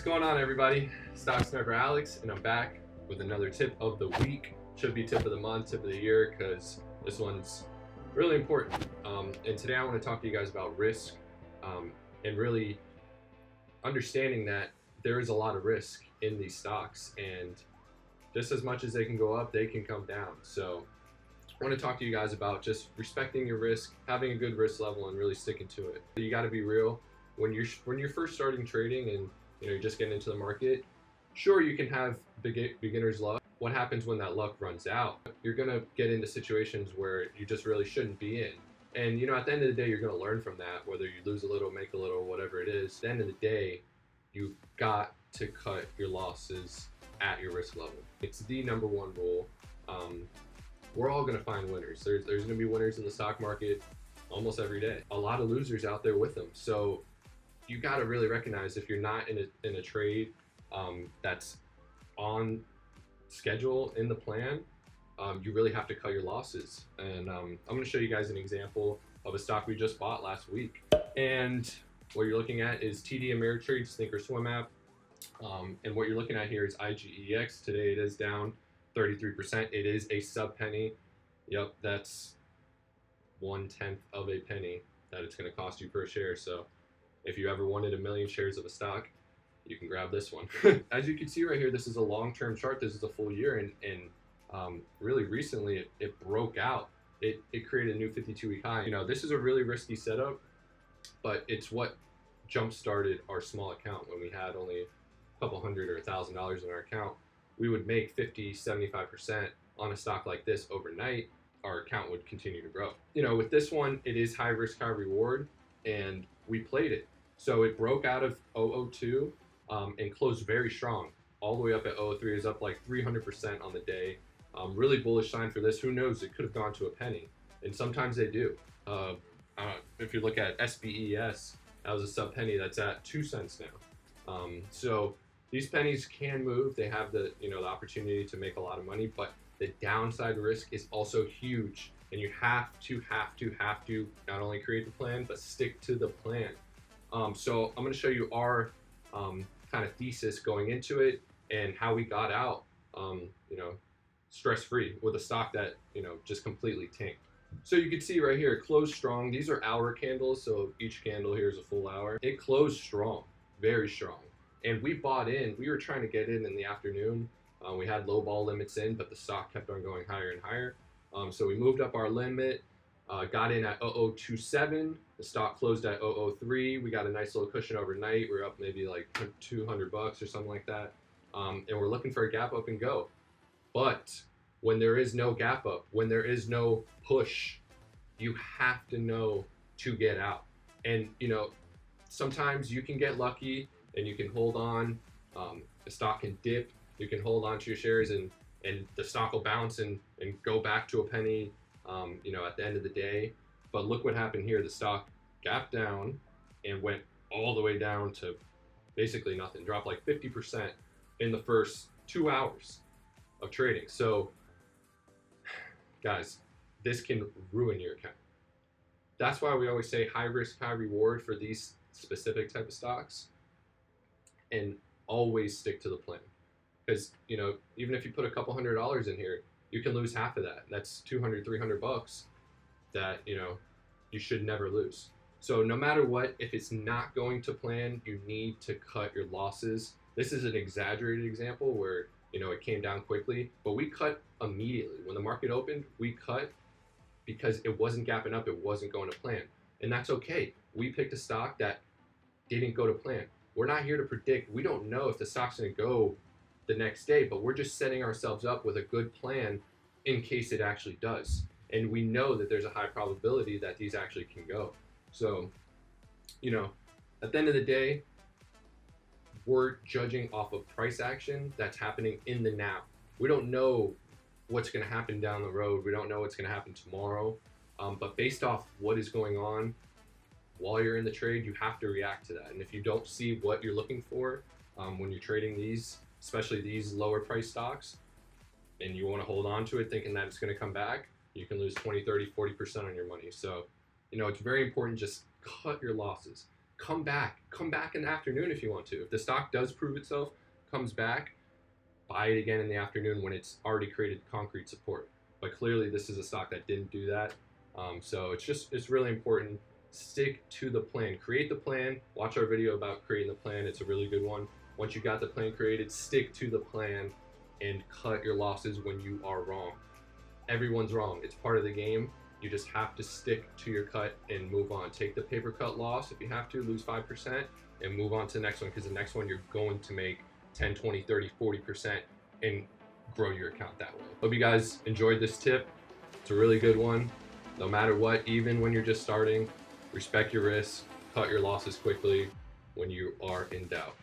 going on, everybody? Stock Sniper Alex, and I'm back with another tip of the week. Should be tip of the month, tip of the year, because this one's really important. And today I want to talk to you guys about risk and really understanding that there is a lot of risk in these stocks, and just as much as they can go up, they can come down. So I want to talk to you guys about just respecting your risk, having a good risk level, and really sticking to it. You got to be real when you're first starting trading and you're just getting into the market. Sure, you can have beginner's luck. What happens when that luck runs out? You're gonna get into situations where you just really shouldn't be in. And at the end of the day, you're gonna learn from that. Whether you lose a little, make a little, whatever it is. At the end of the day, you've got to cut your losses at your risk level. It's the number one rule. We're all gonna find winners. There's gonna be winners in the stock market almost every day. A lot of losers out there with them. So you got to really recognize if you're not in a trade that's on schedule in the plan, you really have to cut your losses. And I'm going to show you guys an example of a stock we just bought last week. And what you're looking at is TD Ameritrade's Thinkorswim app. And what you're looking at here is IGEX. Today it is down 33%. It is a sub penny. Yep, that's 1/10 of a penny that it's going to cost you per share. So if you ever wanted 1 million shares of a stock, you can grab this one. As you can see right here, this is a long-term chart. This is a full year, and really recently it broke out. It created a new 52-week high. This is a really risky setup, but it's what jump-started our small account. When we had only a couple hundred or $1,000 in our account, we would make 50-75% on a stock like this overnight. Our account would continue to grow. With this one, it is high risk, high reward, and we played it. So it broke out of 002 and closed very strong. All the way up at 003, is up like 300% on the day. Really bullish sign for this. Who knows? It could have gone to a penny, and sometimes they do. If you look at SBES, that was a sub penny. That's at 2 cents now. So these pennies can move. They have the the opportunity to make a lot of money, but the downside risk is also huge, and you have to not only create the plan but stick to the plan. So I'm going to show you our kind of thesis going into it and how we got out, stress-free with a stock that just completely tanked. So you can see right here, it closed strong. These are hour candles, so each candle here is a full hour. It closed strong, very strong, and we bought in. We were trying to get in the afternoon. We had low ball limits in, but the stock kept on going higher and higher. So we moved up our limit. Got in at 0027. The stock closed at 003. We got a nice little cushion overnight. We're up maybe like $200 or something like that. And we're looking for a gap up and go. But when there is no gap up, when there is no push, you have to know to get out. And sometimes you can get lucky and you can hold on. The stock can dip. You can hold on to your shares and the stock will bounce and go back to a penny. At the end of the day. But look what happened here. The stock gapped down and went all the way down to basically nothing. Dropped like 50% in the first 2 hours of trading. So guys, this can ruin your account. That's why we always say high risk, high reward for these specific type of stocks, and always stick to the plan. Because even if you put a couple $100 in here, you can lose half of that. That's $200-300 that you should never lose. So no matter what, if it's not going to plan, you need to cut your losses. This is an exaggerated example where it came down quickly, but we cut immediately. When the market opened, we cut because it wasn't gapping up, it wasn't going to plan. And that's okay. We picked a stock that didn't go to plan. We're not here to predict. We don't know if the stock's going to go the next day, but we're just setting ourselves up with a good plan in case it actually does. And we know that there's a high probability that these actually can go. So, at the end of the day, we're judging off of price action that's happening in the now. We don't know what's going to happen down the road. We don't know what's going to happen tomorrow. But based off what is going on while you're in the trade, you have to react to that. And if you don't see what you're looking for when you're trading these, especially these lower price stocks, and you want to hold on to it thinking that it's going to come back, you can lose 20, 30, 40% on your money. So, it's very important, just cut your losses. come back in the afternoon if you want to. If the stock does prove itself, comes back, buy it again in the afternoon when it's already created concrete support. But clearly this is a stock that didn't do that. So it's really important. Stick to the plan. Create the plan. Watch our video about creating the plan. It's a really good one. Once you got the plan created, stick to the plan and cut your losses when you are wrong. Everyone's wrong. It's part of the game. You just have to stick to your cut and move on. Take the paper cut loss if you have to, lose 5%, and move on to the next one, because the next one you're going to make 10, 20, 30, 40% and grow your account that way. Hope you guys enjoyed this tip. It's a really good one. No matter what, even when you're just starting, respect your risk, cut your losses quickly when you are in doubt.